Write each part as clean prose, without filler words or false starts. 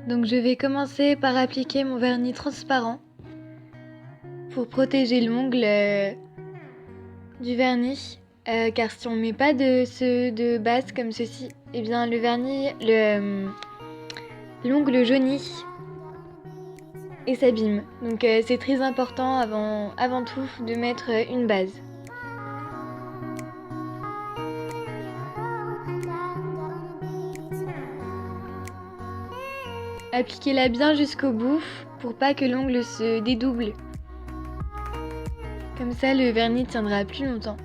Donc je vais commencer par appliquer mon vernis transparent pour protéger l'ongle du vernis. Car si on ne met pas de ceux de base comme ceci, eh bien le vernis, l'ongle jaunit et s'abîme. Donc c'est très important avant tout de mettre une base. Appliquez-la bien jusqu'au bout pour pas que l'ongle se dédouble. Comme ça, le vernis tiendra plus longtemps.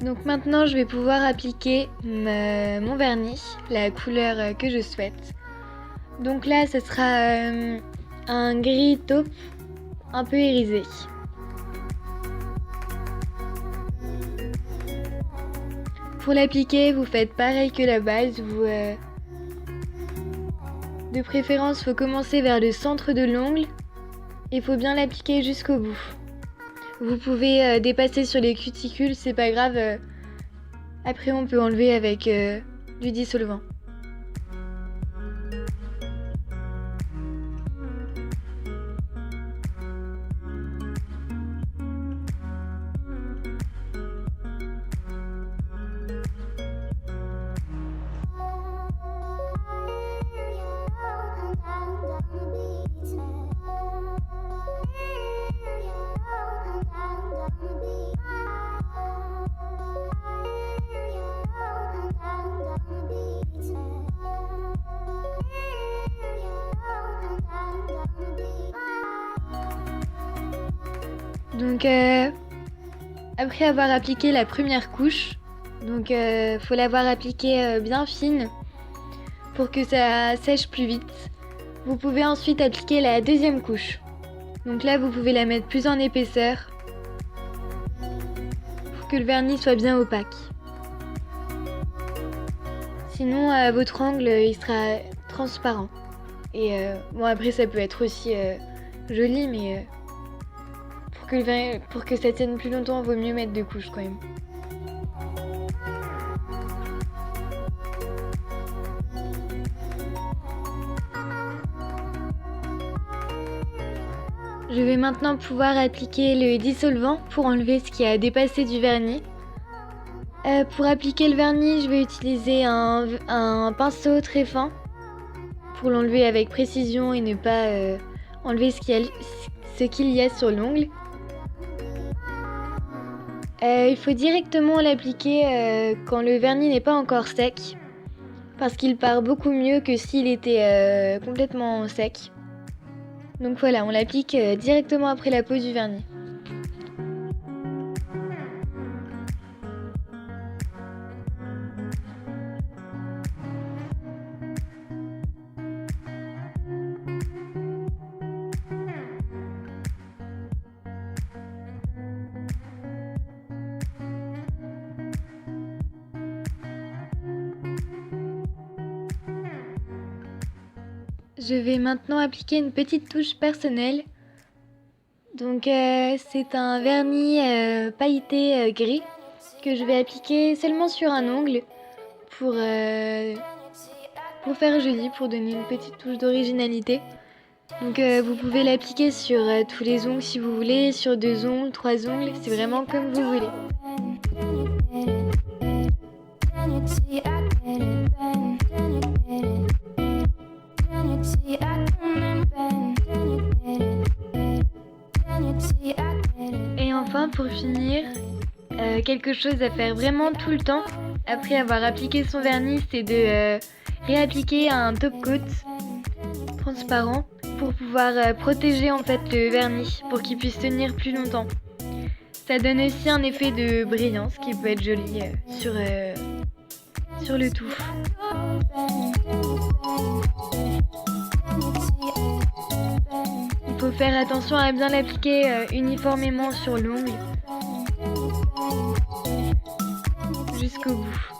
Donc maintenant, je vais pouvoir appliquer mon vernis, la couleur que je souhaite. Donc là, ce sera un gris taupe un peu irisé. Pour l'appliquer, vous faites pareil que la base. De préférence, il faut commencer vers le centre de l'ongle et il faut bien l'appliquer jusqu'au bout. Vous pouvez dépasser sur les cuticules, c'est pas grave. Après, on peut enlever avec du dissolvant. Donc après avoir appliqué la première couche, donc faut l'avoir appliquée bien fine pour que ça sèche plus vite. Vous pouvez ensuite appliquer la deuxième couche. Donc là vous pouvez la mettre plus en épaisseur pour que le vernis soit bien opaque. Sinon votre ongle il sera transparent. Et bon après ça peut être aussi joli mais pour que ça tienne plus longtemps, il vaut mieux mettre 2 couches quand même. Je vais maintenant pouvoir appliquer le dissolvant pour enlever ce qui a dépassé du vernis. Pour appliquer le vernis, je vais utiliser un pinceau très fin pour l'enlever avec précision et ne pas enlever ce qu'il y a sur l'ongle. Il faut directement l'appliquer quand le vernis n'est pas encore sec, parce qu'il part beaucoup mieux que s'il était complètement sec. Donc voilà, on l'applique directement après la pose du vernis. Je vais maintenant appliquer une petite touche personnelle. Donc c'est un vernis pailleté gris que je vais appliquer seulement sur un ongle pour faire joli, pour donner une petite touche d'originalité. Donc vous pouvez l'appliquer sur tous les ongles si vous voulez, sur 2 ongles, 3 ongles, c'est vraiment comme vous voulez. Et enfin pour finir, quelque chose à faire vraiment tout le temps après avoir appliqué son vernis, c'est de réappliquer un top coat transparent pour pouvoir protéger en fait le vernis pour qu'il puisse tenir plus longtemps. Ça donne aussi un effet de brillance qui peut être joli sur le tout. Il faut faire attention à bien l'appliquer uniformément sur l'ongle jusqu'au bout.